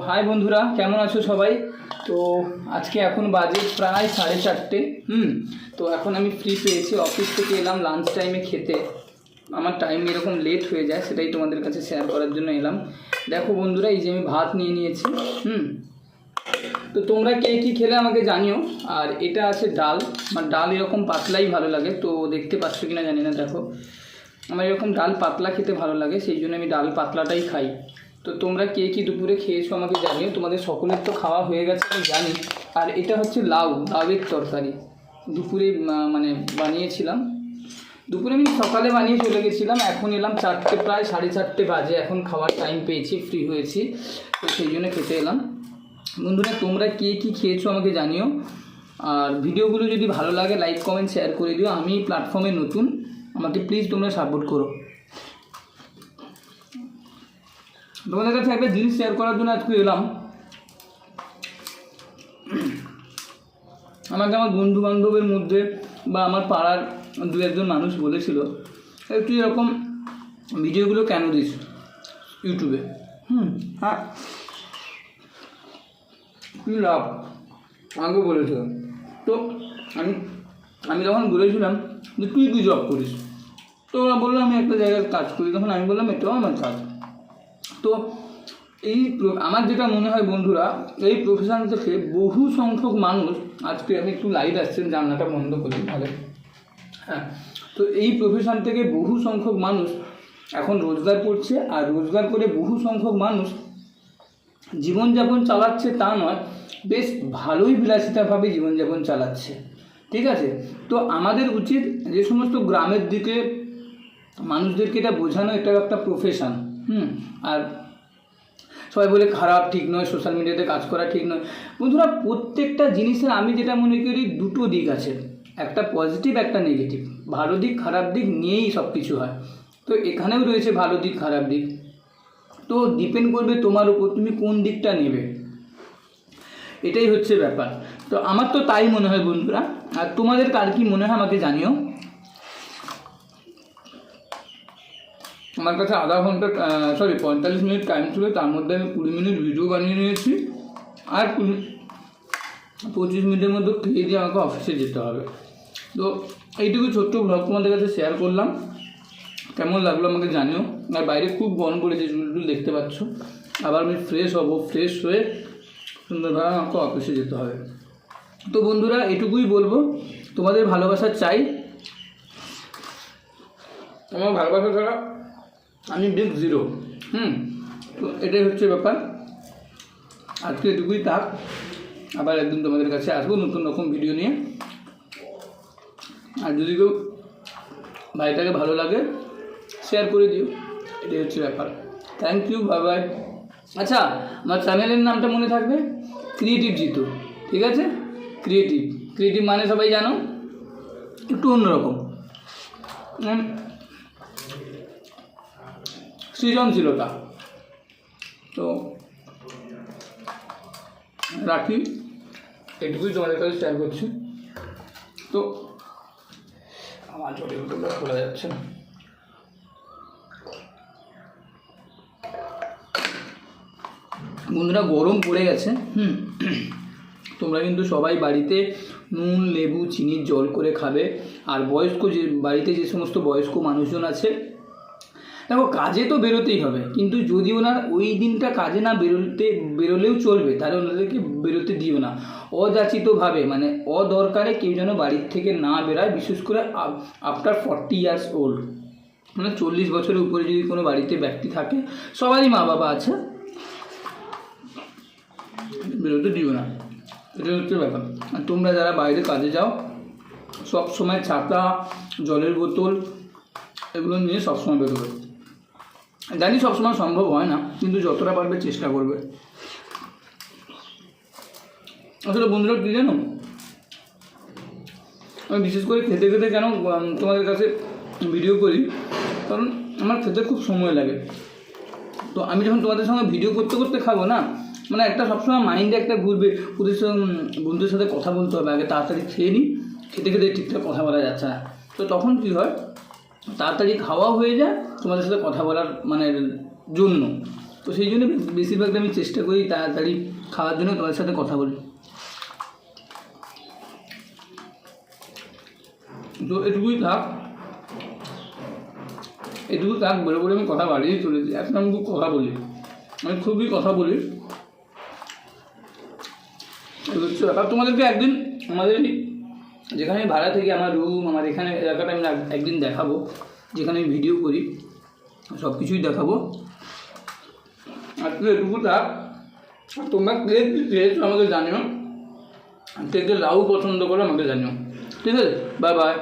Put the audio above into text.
High বন্ধুরা, কেমন আছো সবাই? তো আজকে এখন বাজে প্রায় 4:30। তো এখন আমি ফ্রি পেয়েছি, অফিস থেকে এলাম লাঞ্চ টাইমে খেতে। আমার টাইম এরকম লেট হয়ে যায়, সেটাই তোমাদের কাছে শেয়ার করার জন্য এলাম। দেখো বন্ধুরা, এই যে আমি ভাত নিয়ে নিয়েছি। তো তোমরা কে কী খেলে আমাকে জানিও। আর এটা আছে ডাল, আমার ডাল এরকম পাতলাই ভালো লাগে, তো দেখতে পাচ্ছ কিনা জানি না। দেখো, আমার এরকম ডাল পাতলা খেতে ভালো লাগে, সেই জন্য আমি ডাল পাতলাটাই খাই। তো তোমরা কে কী দুপুরে খেয়েছো আমাকে জানিও। তোমাদের সকলের তো খাওয়া হয়ে গেছে আমি জানি। আর এটা হচ্ছে লাউয়ের তরকারি, দুপুরে মানে বানিয়েছিলাম। দুপুরে আমি সকালে বানিয়ে চলে গেছিলাম, এখন এলাম প্রায় 4:30 বাজে। এখন খাওয়ার টাইম পেয়েছি, ফ্রি হয়েছি, তো সেই জন্য খেতে এলাম। বন্ধুরা, তোমরা কে কী খেয়েছো আমাকে জানিও। আর ভিডিওগুলো যদি ভালো লাগে লাইক কমেন্ট শেয়ার করে দিও। আমি প্ল্যাটফর্মে নতুন, আমাকে প্লিজ তোমরা সাপোর্ট করো। তোমাদের কাছে একটা জিনিস শেয়ার করার জন্য আজকে এলাম। আমাকে আমার বন্ধু বান্ধবের মধ্যে বা আমার পাড়ার দু একজন মানুষ বলেছিল, তুই এরকম ভিডিওগুলো কেন দিস ইউটিউবে? হ্যাঁ, কী লাভ আমাকে বলেছিল। তো আমি যখন বলেছিলাম যে তুই কী জব করিস, তো ওরা বললো আমি একটা জায়গায় কাজ করি। তখন আমি বললাম এটাও আমার কাজ। তো আমার যেটা মনে হয় বন্ধুরা, এই প্রফেশন থেকে বহু সংখ্যক মানুষ, আজকে আমি একটু লাইট আসছেন, জানলাটা বন্ধ করি তাহলে। হ্যাঁ, তো এই প্রফেশন থেকে বহু সংখ্যক মানুষ এখন রোজগার করছে। আর রোজগার করে বহু সংখ্যক মানুষ জীবনযাপন চালাচ্ছে, তা নয়, বেশ ভালোই বিলাসিতাভাবে জীবনযাপন চালাচ্ছে। ঠিক আছে, তো আমাদের উচিত যে সমস্ত গ্রামের দিকে মানুষদেরকে এটা বোঝানো, এটা একটা প্রফেশন। আর সবাই বলে খারাপ, ঠিক নয়, সোশ্যাল মিডিয়াতে কাজ করা ঠিক নয়। বন্ধুরা, প্রত্যেকটা জিনিসের আমি যেটা মনে করি দুটো দিক আছে, একটা পজিটিভ একটা নেগেটিভ। ভালো দিক খারাপ দিক নিয়েই সব কিছু হয়। তো এখানেও রয়েছে ভালো দিক খারাপ দিক। তো ডিপেন্ড করবে তোমার উপর, তুমি কোন দিকটা নেবে, এটাই হচ্ছে ব্যাপার। তো আমার তো তাই মনে হয় বন্ধুরা। আর তোমাদের কার কি মনে হয় আমাকে জানিও। আমার কাছে আধা ঘন্টা 45 মিনিট টাইম ছিল, তার মধ্যে আমি 20 মিনিট ভিডিও বানিয়ে নিয়েছি। আর 25 মিনিটের মধ্যে খেয়ে দিয়ে আমাকে অফিসে যেতে হবে। তো এইটুকু ছোট্ট ব্লগ তোমাদের কাছে শেয়ার করলাম। কেমন লাগলো আমাকে জানিও। আর বাইরে খুব গরম পড়েছে, চুল দেখতে পাচ্ছ। আবার আমি ফ্রেশ হব, ফ্রেশ হয়ে সুন্দরভাবে আমাকে অফিসে যেতে হবে। তো বন্ধুরা, এটুকুই বলবো, তোমাদের ভালোবাসা চাই। তোমার ভালোবাসা ছাড়া আমি বিগ জিরো। তো এটাই হচ্ছে ব্যাপার। আজকে এটুকুই থাক, আবার একদিন তোমাদের কাছে আসবো নতুন রকম ভিডিও নিয়ে। আর যদি কেউ ভাইটাকে ভালো লাগে শেয়ার করে দিও, এটাই হচ্ছে ব্যাপার। Thank you, bye bye. আচ্ছা, আমার চ্যানেলের নামটা মনে থাকবে, ক্রিয়েটিভ জিতু। ঠিক আছে, ক্রিয়েটিভ মানে সবাই জানো, একটু অন্যরকম, সৃজনশীলতা। তো রাখি, এটুকুই তোমাদের কাছে শেয়ার করছি। তো আমার ছোটো খোলা যাচ্ছে না। বন্ধুরা, গরম পড়ে গেছে। তোমরা কিন্তু সবাই বাড়িতে নুন লেবু চিনির জল করে খাবে। আর বাড়িতে যে সমস্ত বয়স্ক মানুষজন আছে, দেখো কাজে তো বেরোতেই হবে, কিন্তু যদি ওনার ওই দিনটা কাজে না বেরোলেও চলবে, তাহলে ওনাদেরকে বেরোতে দিও না অযাচিতভাবে। মানে অদরকারে কেউ যেন বাড়ির থেকে না বেরোয়, বিশেষ করে আফটার 40 ইয়ার্স ওল্ড, মানে 40 বছরের উপরে যদি কোনো বাড়িতে ব্যক্তি থাকে, সবারই মা বাবা আছে, বেরোতে দিও না। এটা হচ্ছে ব্যাপার। আর তোমরা যারা বাইরে কাজে যাও, সব সময় ছাতা, জলের বোতল এগুলো নিয়ে সবসময় বেরোবে। জানি সবসময় সম্ভব হয় না, কিন্তু যতটা পারবে চেষ্টা করবে। আসলে বন্ধুরা, কী জানো, আমি বিশেষ করে খেতে খেতে কেন তোমাদের কাছে ভিডিও করি, কারণ আমার খেতে খুব সময় লাগে। তো আমি যখন তোমাদের সঙ্গে ভিডিও করতে করতে খাবো না, মানে একটা সবসময় মাইন্ডে একটা ঘুরবে, বন্ধুদের সাথে কথা বলতে হবে, আগে তাড়াতাড়ি খেয়ে নিই, খেতে খেতে ঠিকঠাক কথা বলা যাচ্ছে না। তো তখন কী হয়, তাড়াতাড়ি খাওয়াও হয়ে যায় তোমাদের সাথে কথা বলার মানে জন্য। তো সেই জন্য বেশিরভাগটা আমি চেষ্টা করি তাড়াতাড়ি খাওয়ার জন্য তোমার সাথে কথা বলি। তো এটুকুই থাক বলে বলে আমি কথা বাড়িয়ে চলেছি। এখন আমি খুব কথা বলি, আমি খুবই কথা বলি। বুঝছো ব্যাপার। তোমাদেরকে একদিন আমাদের যেখানে আমি ভাড়া থেকে আমার রুম, আমার এখানে এলাকাটা আমি একদিন দেখাবো, যেখানে আমি ভিডিও করি, সব কিছুই দেখাবো। আর তুই এটুকু থাক। তোমরা কে খেয়েছো আমাকে জানিও, কে কে লাউ পছন্দ করো আমাকে জানিও। ঠিক আছে, বাই বাই।